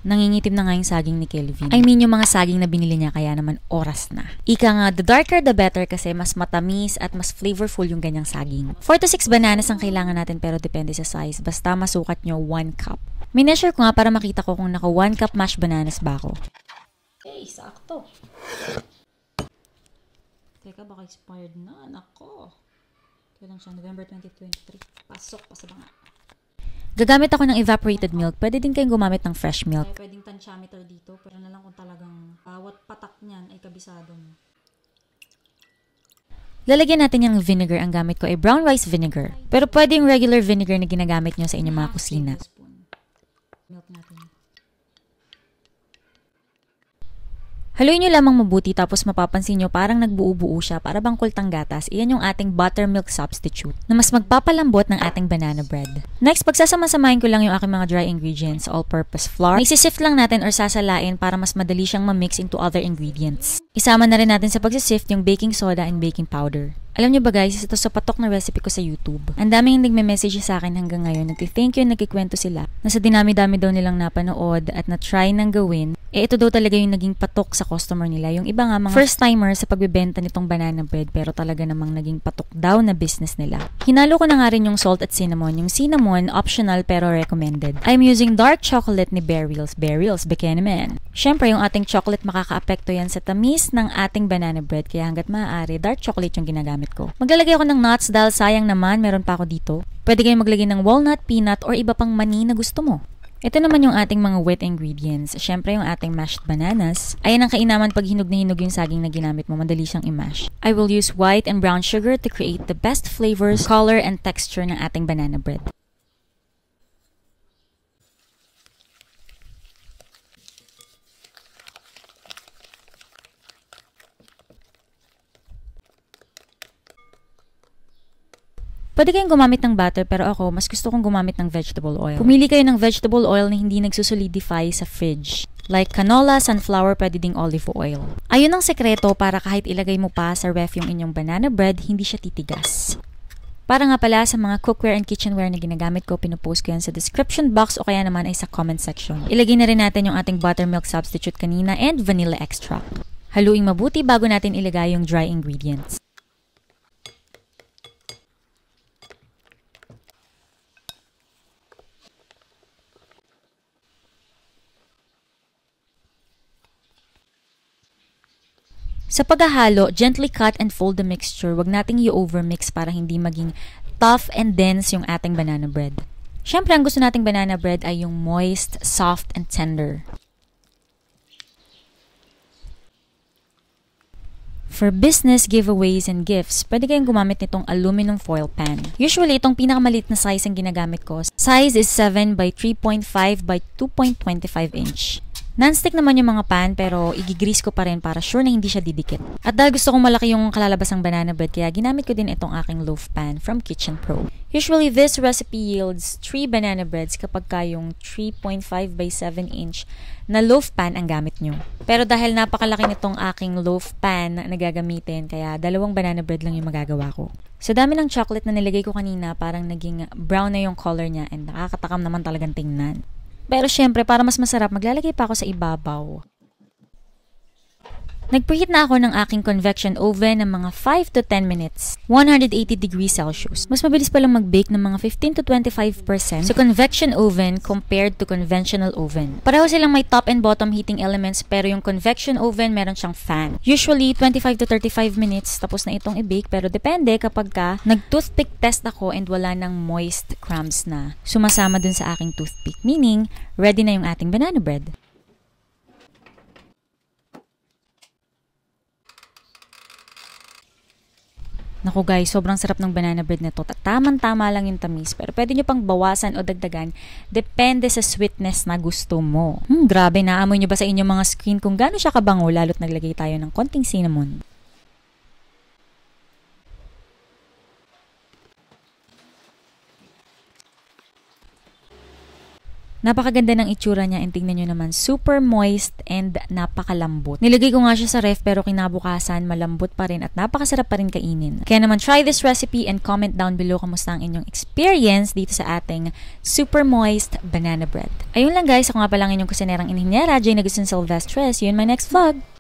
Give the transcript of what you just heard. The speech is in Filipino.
Nangingitim na nga yung saging ni Kelvin. I mean, yung mga saging na binili niya, kaya naman oras na. Ika nga, the darker the better kasi mas matamis at mas flavorful yung ganyang saging. 4 to 6 bananas ang kailangan natin pero depende sa size. Basta masukat nyo 1 cup. Mineasure ko nga para makita ko kung naka 1 cup mashed bananas ba ako. Okay, sakto. Teka, baka expired na. Nako. Kailan siya? November 2023. Pasok pa sa banga. Gagamit ako ng evaporated milk. Pwede din kayong gumamit ng fresh milk. Ay, pwedeng tansyameter dito, pero na lang kung talagang bawat patak niyan ay kabisado mo. Lalagyan natin yung vinegar. Ang gamit ko ay brown rice vinegar. Pero pwede yung regular vinegar na ginagamit nyo sa inyong mga kusina. Milk natin. Haluin nyo lamang mabuti tapos mapapansin nyo parang nagbuo-buo siya para bang kultang gatas. Iyan yung ating buttermilk substitute na mas magpapalambot ng ating banana bread. Next, pagsasama-samahin ko lang yung aking mga dry ingredients, all-purpose flour. Isisift lang natin or sasalain para mas madali siyang ma-mix into other ingredients. Isama na rin natin sa pagsisift yung baking soda and baking powder. Alam nyo ba guys, ito sa patok na recipe ko sa YouTube. Ang daming nagme-message sa akin hanggang ngayon. Nagti-thank you, nagkikwento sila. Nasa dinami-dami daw nilang napanood at na-try nang gawin. Ito daw talaga yung naging patok sa customer nila. Yung iba nga mga first-timer sa pagbebenta nitong banana bread pero talaga namang naging patok daw na business nila. Hinalo ko na nga rin yung salt at cinnamon. Yung cinnamon, optional pero recommended. I'm using dark chocolate ni Barrels. Barrels, Buchanan. Siyempre, yung ating chocolate makaka-apekto yan sa tamis ng ating banana bread. Kaya hanggat maaari, dark chocolate yung ginagamit ko. Maglalagay ako ng nuts dahil sayang naman, meron pa ako dito. Pwede kayong maglagay ng walnut, peanut, or iba pang mani na gusto mo. Ito naman yung ating mga wet ingredients. Siyempre yung ating mashed bananas. Ayan ang kainaman pag hinog na hinog yung saging na ginamit mo. Madali siyang i-mash. I will use white and brown sugar to create the best flavors, color, and texture ng ating banana bread. Pwede kayong gumamit ng butter pero ako, mas gusto kong gumamit ng vegetable oil. Pumili kayo ng vegetable oil na hindi nagsusolidify sa fridge. Like canola, sunflower, pwede ding olive oil. Ayun ang sekreto para kahit ilagay mo pa sa ref yung inyong banana bread, hindi siya titigas. Para nga pala sa mga cookware and kitchenware na ginagamit ko, pinupost ko yan sa description box o kaya naman ay sa comment section. Ilagay na rin natin yung ating buttermilk substitute kanina and vanilla extract. Haluing mabuti bago natin ilagay yung dry ingredients. Sa paghahalo, gently cut and fold the mixture. Huwag nating i-overmix para hindi maging tough and dense yung ating banana bread. Siyempre, ang gusto nating banana bread ay yung moist, soft, and tender. For business giveaways and gifts, pwede kayong gumamit nitong aluminum foil pan. Usually, itong pinakamalit na size ang ginagamit ko. Size is 7 by 3.5 by 2.25 inch. Non-stick naman yung mga pan pero igigrease ko pa rin para sure na hindi siya didikit. At dahil gusto kong malaki yung kalalabasang banana bread kaya ginamit ko din itong aking loaf pan from Kitchen Pro. Usually this recipe yields 3 banana breads kapag yung 3.5 by 7 inch na loaf pan ang gamit nyo. Pero dahil napakalaki nitong aking loaf pan na gagamitin kaya 2 banana bread lang yung magagawa ko. Sa dami ng chocolate na nilagay ko kanina parang naging brown na yung color niya and nakakatakam naman talagang tingnan. Pero syempre, para mas masarap, maglalagay pa ako sa ibabaw. Nagpreheat na ako ng aking convection oven ng mga 5 to 10 minutes, 180 degrees Celsius. Mas mabilis palang mag-bake ng mga 15 to 25% sa convection oven compared to conventional oven. Pareho silang may top and bottom heating elements pero yung convection oven meron siyang fan. Usually, 25 to 35 minutes tapos na itong i-bake pero depende kapag nag-toothpick test ako and wala ng moist crumbs na sumasama dun sa aking toothpick. Meaning, ready na yung ating banana bread. Naku guys, sobrang sarap ng banana bread nito. Tamang-tama lang yung tamis. Pero pwede nyo pang bawasan o dagdagan. Depende sa sweetness na gusto mo. Grabe, naamoy nyo ba sa inyong mga screen kung gaano siya kabango lalo't naglagay tayo ng konting cinnamon. Napakaganda ng itsura niya and tingnan nyo naman, super moist and napakalambot. Nilagay ko nga siya sa ref pero kinabukasan malambot pa rin at napakasarap pa rin kainin. Kaya naman try this recipe and comment down below kamusta ang inyong experience dito sa ating super moist banana bread. Ayun lang guys, ako nga palang inyong kusinerang inhinyera, Jay Nagusin Silvestres. See you in my next vlog!